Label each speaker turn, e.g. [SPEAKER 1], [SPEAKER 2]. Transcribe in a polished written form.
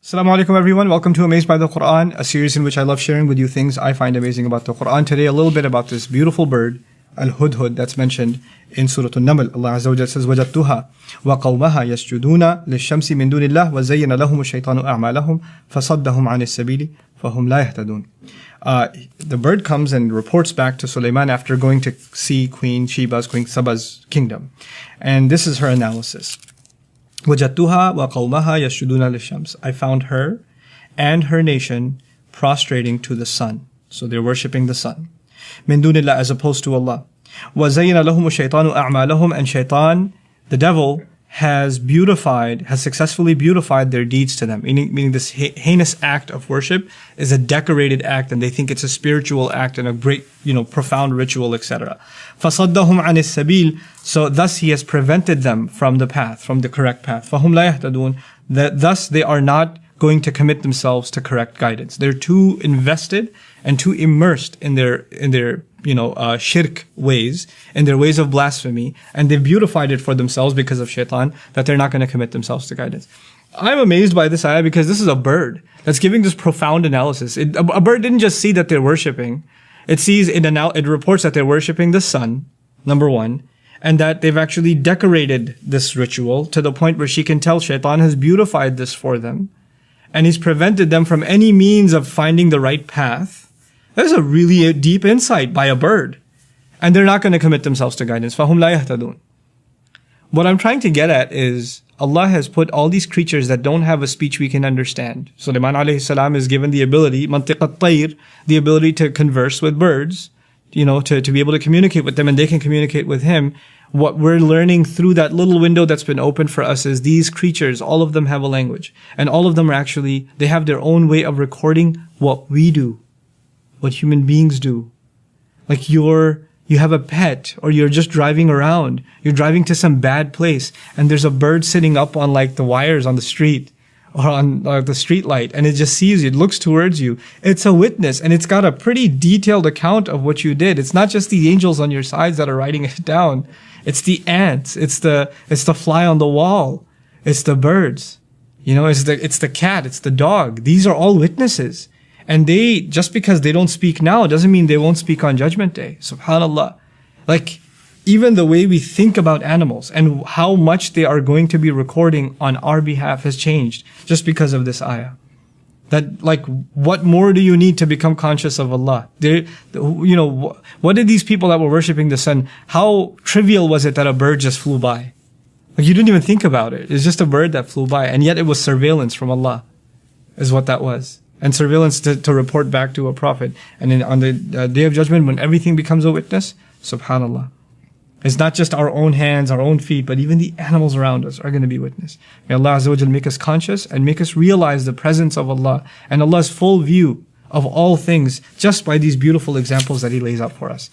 [SPEAKER 1] Assalamu alaikum everyone, welcome to Amazed by the Quran, a series in which I love sharing with you things I find amazing about the Quran. Today a little bit about this beautiful bird, Al-Hudhud, that's mentioned in Surah An-Naml. Allah Azza wa Jalla says, وَجَدْتُهَا وَقَوْمَهَا يَسْجُدُونَ لِلشَّمْسِ مِن دُونِ اللَّهِ وَزَيَّنَ لَهُمُ الشَّيْطَانُ أَعْمَالَهُمْ فَصَدَّهُمْ عَنِ السَّبِيلِ فَهُمْ لَا يَهْتَدُونَ. The bird comes and reports back to Sulaiman after going to see Queen Saba's kingdom. And this is her analysis. وَجَدْتُهَا وَقَوْمَهَا يَسْجُدُونَ لِلشَّمْسِ. I found her and her nation prostrating to the sun. So they're worshipping the sun. مِن دُونِ اللَّهِ, as opposed to Allah. وَزَيَّنَ لَهُمُ الشَّيْطَانُ أَعْمَالَهُم. And shaitan, the devil, has successfully beautified their deeds to them. Meaning this heinous act of worship is a decorated act, and they think it's a spiritual act and a great, profound ritual, etc. فَصَدَّهُمْ عَنِ السَّبِيلِ. So thus he has prevented them from the path, from the correct path. فَهُمْ لَا يَهْتَدُونَ. Thus they are not going to commit themselves to correct guidance. They're too invested and too immersed in their shirk ways, in their ways of blasphemy, and they've beautified it for themselves because of shaitan, that they're not going to commit themselves to guidance. I'm amazed by this ayah because this is a bird that's giving this profound analysis. A bird didn't just see that they're worshipping. It reports that they're worshipping the sun, number one, and that they've actually decorated this ritual to the point where she can tell shaitan has beautified this for them, and he's prevented them from any means of finding the right path. There's a really deep insight by a bird. And they're not going to commit themselves to guidance. فَهُمْ لَا يَهْتَدُونَ. What I'm trying to get at is, Allah has put all these creatures that don't have a speech we can understand. Sulaiman alayhi salam is given the ability, mantiq at-tayr, the ability to converse with birds, to be able to communicate with them, and they can communicate with him. What we're learning through that little window that's been opened for us is these creatures, all of them have a language. And all of them they have their own way of recording what we do, what human beings do. Like you have a pet, or you're just driving around. You're driving to some bad place, and there's a bird sitting up on the wires on the street, or on the street light, and it just sees you, it looks towards you. It's a witness, and it's got a pretty detailed account of what you did. It's not just the angels on your sides that are writing it down. It's the ants, it's the fly on the wall, it's the birds, it's the cat, it's the dog. These are all witnesses. And just because they don't speak now doesn't mean they won't speak on Judgment Day. Subhanallah. Even the way we think about animals and how much they are going to be recording on our behalf has changed just because of this ayah. What more do you need to become conscious of Allah? What did these people that were worshipping the sun, how trivial was it that a bird just flew by? You didn't even think about it. It's just a bird that flew by, and yet it was surveillance from Allah, is what that was. And surveillance to report back to a prophet. And then on the Day of Judgment, when everything becomes a witness, subhanallah. It's not just our own hands, our own feet, but even the animals around us are going to be witness. May Allah Azza wa Jal make us conscious and make us realize the presence of Allah and Allah's full view of all things just by these beautiful examples that He lays out for us.